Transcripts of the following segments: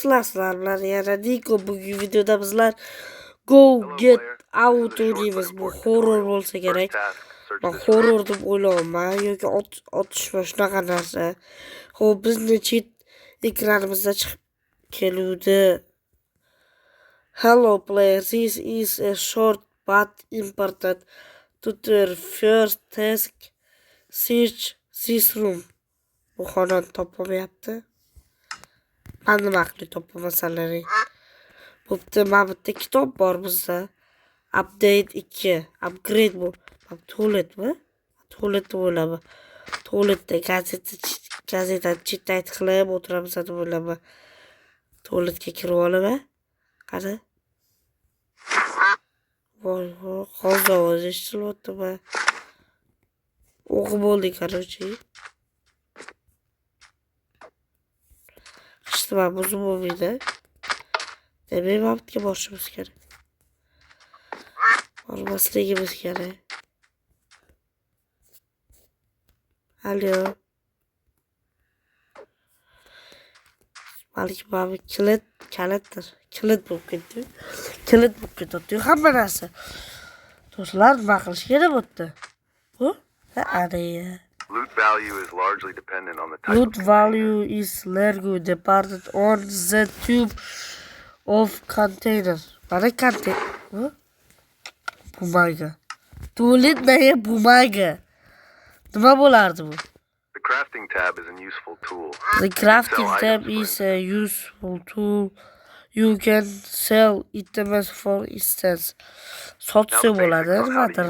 Sizlar bilan yana Niko bugungi videoda bizlar Go Get Out o'ynaymiz. Bu horror bo'lsa kerak. Men horror deb o'ylayman yoki otishma shunaqa narsa. Xo'p, bizni chet ekranimizda chiqib keluvdi. Hello player, this is a short but important tutorial. First task, search this room. Bu xonani topolmayapti. Ben nima qilib topolmasalaring. Bo'pti, mana bitta kitob bor bizda. Update 2, upgrade bu. Tualetmi? Tualet deb o'ylayman. Tualetda gazetani chitayt qilib o'tiramiz deb o'ylayman. Tualetga kirib olaman. Qani? Voy, hozir ovoz eshitilyaptimi? O'qib bo'ldik, короче. Qishtima buzib bo'lmaydi. Demak, mabitga borishimiz kerak. Bormasligimiz kerak. Alo. Balki mana kalitdir. Kilit bo'lib ketdi. Kilit bo'lib ketdi. Hamma narsa. Do'stlar, nima qilish kerak bo'pti? Bu? Ana. Loot value is largely dependent on the type Loot value is largely dependent on the type of container. Mana container. Bumaga. Tualet nega bumaga? Nima bo'lardi bu? The crafting tab is a useful tool. The crafting tab is a useful tool. You can sell items for instance. Sotsa bo'ladi, nimadir.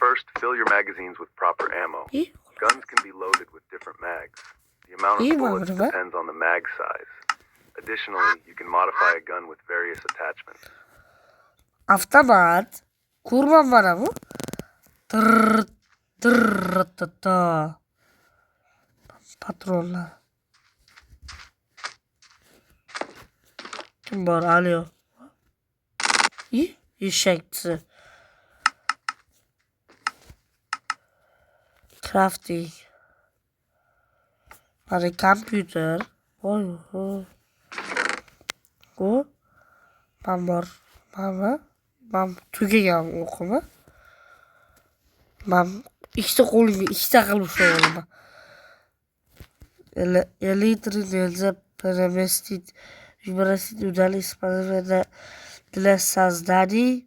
First, fill your magazines with proper ammo. Guns can be loaded with different mags. The amount of bullets depends on the mag size. Additionally, you can modify a gun with various attachments. Avtomat. Ko'rman mana bu. Patronlar. Kim bor? Alo. Eshakchi. Crafting. Mana kompyuter. Voy. Bu. Ben bor. Ben tugagan o'qimi. Ben ikkita qo'limga ikkita qilib ushladim. Электронный переместить вибрацию удали для создания.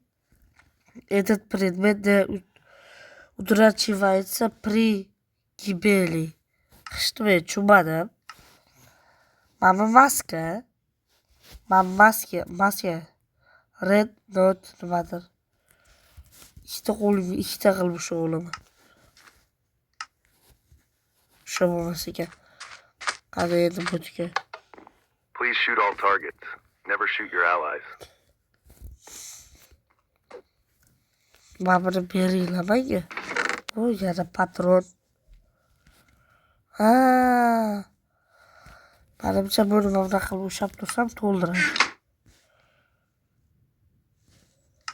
Этот предмет утрачивается при гибели. Что я чумада? Мама маска. Маска. Red dot nimadir. Ikkita qo'limga ikkita qilib ushlab olaman. Ushlab olmasa ekan. Qani endi butga. Please shoot all targets. Never shoot your allies. Mana beringlar menga. Bu yana patron. Menimcha buni bunaqa qilib ushlab tursam to'ldiradi.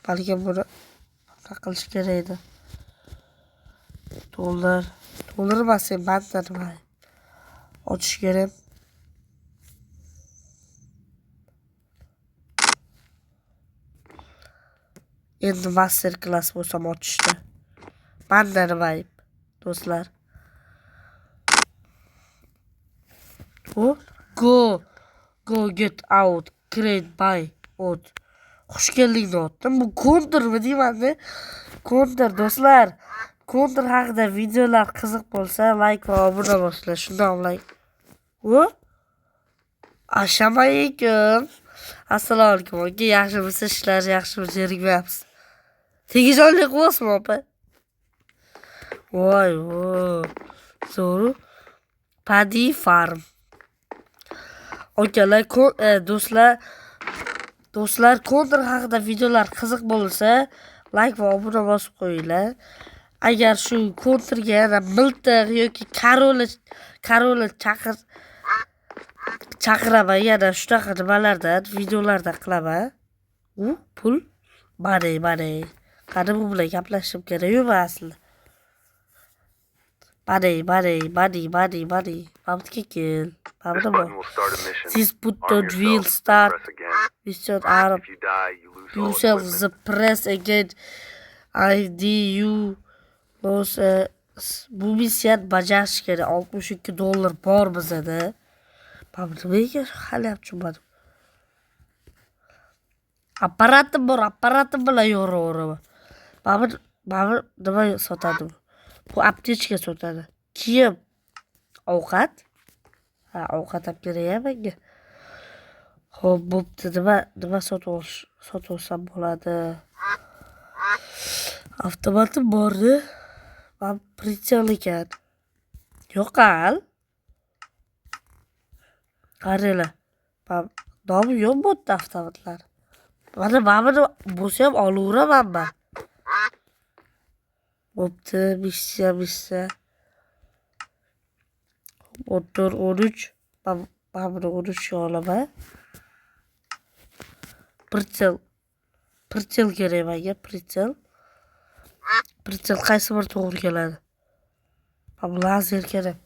Balki buni bunaqa qilish kerak edi. To'ldirmasam manda nima? Ochish kerak. Endi master class bo'lsam ochishda. Manda nima ayb, do'stlar? Go get out, create buy out. Xush keldingni otdim. Bu kontrmi deyman-da? Kontr do'stlar. Kontr haqida videolar qiziq bo'lsa, like va obuna bo'linglar. Shundan like. Assalomu alaykum. Assalomu alaykum. Aka, yaxshimisiz? Ishlar yaxshimi? Zerikmayapsiz. Tegijonlik qilyapsizmi, opa? Voy. Zo'r. Paddy Farm. Okalar, do'stlar, Kontr haqida videolar qiziq bo'lsa, like va obuna bosib qo'yinglar. Agar shu Kontrga yana miltiq yoki Karola chaqiraman, yana shunaqa nimalardan videolarda qilaman. Pul mana. Qani bu bilan gaplashishim kerak-ku aslida. Money. Babamga kel. This Babamda button bor. will start a mission. This button Arm will yourself, then start press again. mission arm If you die, you lose all yourself equipment. the press again. IDU lose bu missiyani bajarish kerak. $62 bor bizada. Babam nimaga hali ham tushunmadim. Apparatim bor, apparatim bilan yoraveraman. Babam nima sotadi? Bu aptechka sotadi. Kiyim, ovqat. Ha, ovqat olib kerak menga. Xo'p, bo'pti. Nima sotib olsam bo'ladi? Avtomatim bordi. Mam pritsel ekan. Yo'q al. Qaranglar. Nomi yo'q bo'pti avtomatlar. Mana bo'lsa ham olaveraman men. Bo'pti, missiya. 14, 13. Ben bunu 13 olaman. Pritsel kerak menga, pritsel. Pritsel qaysi bir to'g'ri keladi? Ben lazer kerak.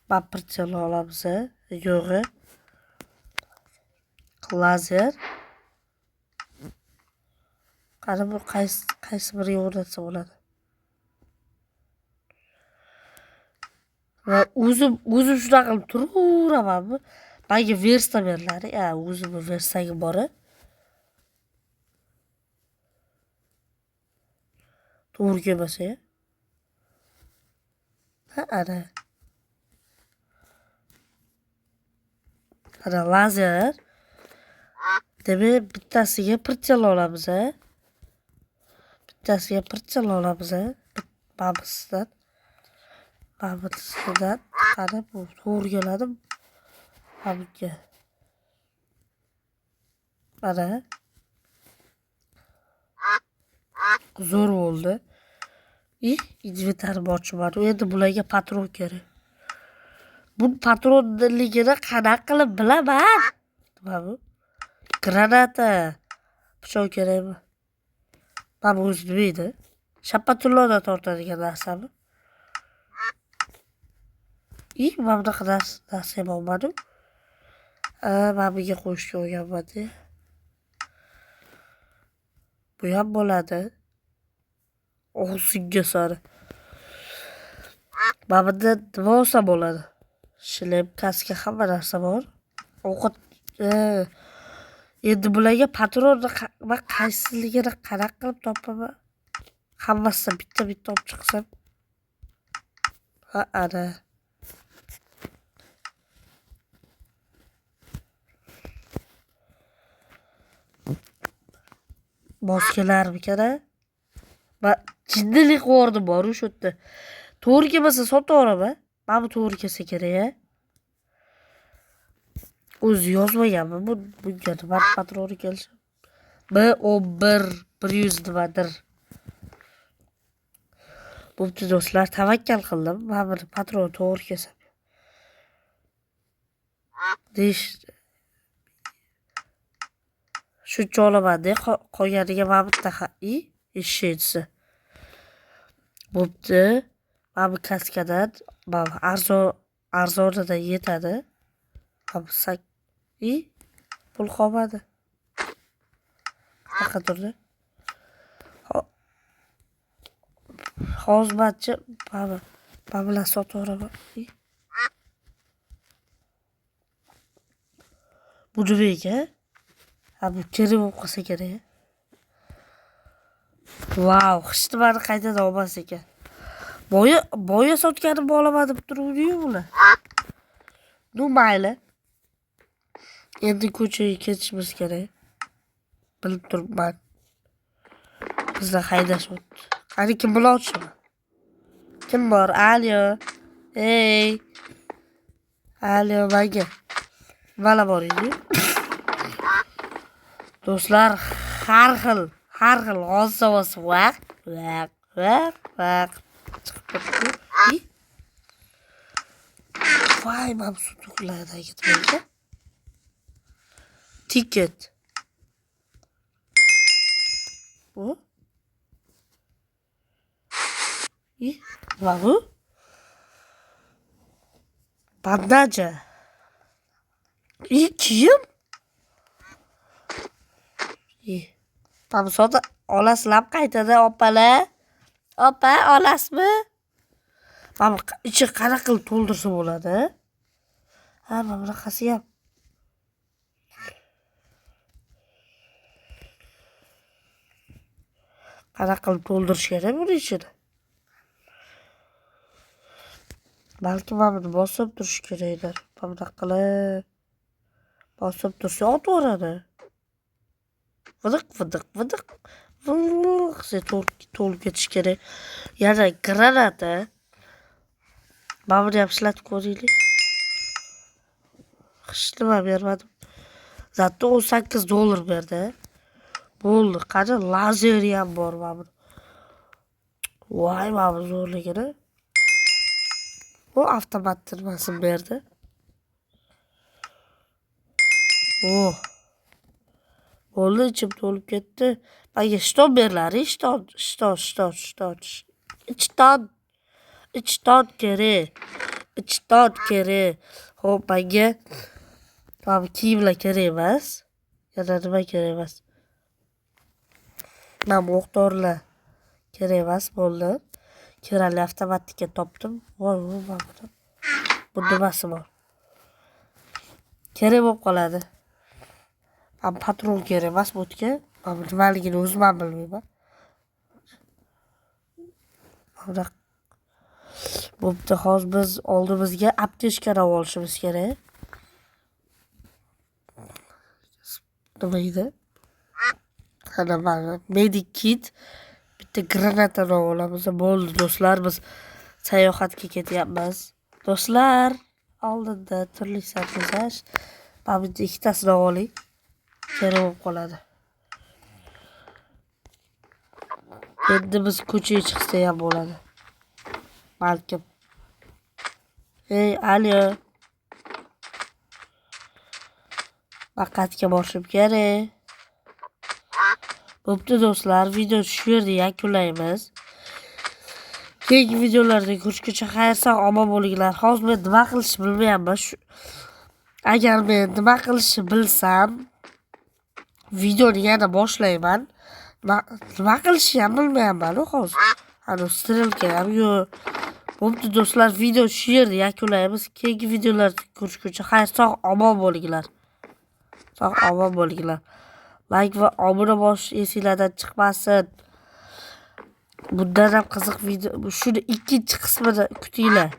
Ben pritsel olamiz, yo'g'i. Lazer. Qani bu qaysi biriga o'rnatsa bo'ladi? Va o'zim shunaqa qilib turaveramanmi? Menga versta beriladi. O'zimni versagi bor. To'g'ri kelmasa. Ana. Ana lazer. Demak, bittasiga pritsel olamiz, Bittasiga pritsel olamiz, Babisidan. Qani bu to'g'ri keladi. Babga. Mana. Zo'r bo'ldi. Inventarni ochman. Endi bularga patron kerak. Bu patronligini qanaqa qilib bilaman? Nima bu? Granata. Pichoq kerakmi? Mana o'zi nima edi? Shapatullodan tortadigan narsami? Mana bunaqa narsa ham olmadim. Mana bunga qo'shib qo'yganman-da. Bu ham bo'ladi. Og'zingga sari. Mana bunda nima olsa bo'ladi? Shlemkaska hamma narsa bor. Ovqat endi bularga patronni men qaysiligini qanaqa qilib topaman? Hammasidan bitta olib chiqsam. Ana. Moskalarmikan? Men jinnilik qo'rdim bor shu yerda. To'g'ri kelmasa sotaveraman. Mana bu to'g'ri kelsa kerak, O'zi yozmaganmi bunga nima patroni kelsa? B11 100 nimadir. Bo'pti do'stlar, tavakkal qildim. Mana bu patroni to'g'ri kelsa. Shuncha olaman-da, qolganiga mana bitta eshitsa. Bo'pti. Mana bu kaskadan mana arzonidan yetadi. Pul qolmadi. Qanaqa turdi? Xizmatchi bilan sotaveraman. Bu nimaga? Bu kerak bo'lib qolsa kerak. Vau, hech nimani qaytadan olmas ekan. Boya sotganimni olaman deb turuvdi-yu bular. Nu mayli. Endi ko'chaga ketishimiz kerak. Bilib turibman. Bizni haydashyapti. Qani kim bilan o'tishaman? Kim bor? Alyo. Ey. Alyo menga. Mana bor edi. Do'stlar, har xil g'oz-zavos vaq. Voy, mabsut uxladagi nima? Ticket. Bu? Nima bu? Bandaja. Kiyim? Pamsoda olasizlar qaytada opalar? Opa, olasizmi? Mana ichi qanaqa qilib to'ldirsa bo'ladi? Ha, mana bunaqasi ham. Qanaqa qilib to'ldirish kerak buni ichini? Balki mana buni bosib turish kerakdir. Mana bunaqa qilib bosib tursa otaveradi. Vidiq, vidiq, vidiq. To'lib ketish kerak. Yana granata. Mana buni ham ishlatib ko'raylik. Hech nima bermadim. Zato $18 berdi. Bo'ldi. Qani lazeri ham bor mana buni. Voy, mana bu zo'rligini. Bu avtomat nimasi berdi. Bo'ldi, ichim to'lib ketdi. Menga shton beriladi, shton. Ichton kerak. Xo'p, menga mana kiyimlar kerak emas. Yana nima kerak emas? Mana bu o'q-dorilar kerak emas, bo'ldi. Kerakli avtomatika topdim. Voy, mana bu. Bu nimasi bor? Kerak bo'lib qoladi. Mana patron kerak emas bo'tga. Mana nimaligini o'zim ham bilmayman. Mana bo'pti, hozir biz oldimizga aptechkani olishimiz kerak. Nima edi? Qana mana medic kit, bitta granatani olamiz. Bo'ldi do'stlar, biz sayohatga ketyapmiz. Do'stlar, oldinda turli sarguzasht. Mana bu ikkitasini oling. Kerak bo'lib qoladi. Endi biz ko'chaga chiqsa ham bo'ladi. Balkim. Ey, alo. Vaqtga borishim kerak. Bo'pti do'stlar, video shu yerda yakunlaymiz. Keyingi videolarda ko'rishguncha xayr-sog' omon bo'linglar. Hozir men nima qilishni bilmayapman. Agar men nima qilishni bilsam, videoni yana boshlayman. Nima qilishni ham bilmayapman hozir. Ana strelka ham yo'q. Bo'pti do'stlar, video shu yerda yakunlaymiz. Keyingi videolarda ko'rishguncha xayr-sog' omon bo'linglar. Sog' omon bo'linglar. Like va obuna bo'lish esingizdan chiqmasin. Bundan ham qiziq video, shuni ikkinchi qismini kutinglar.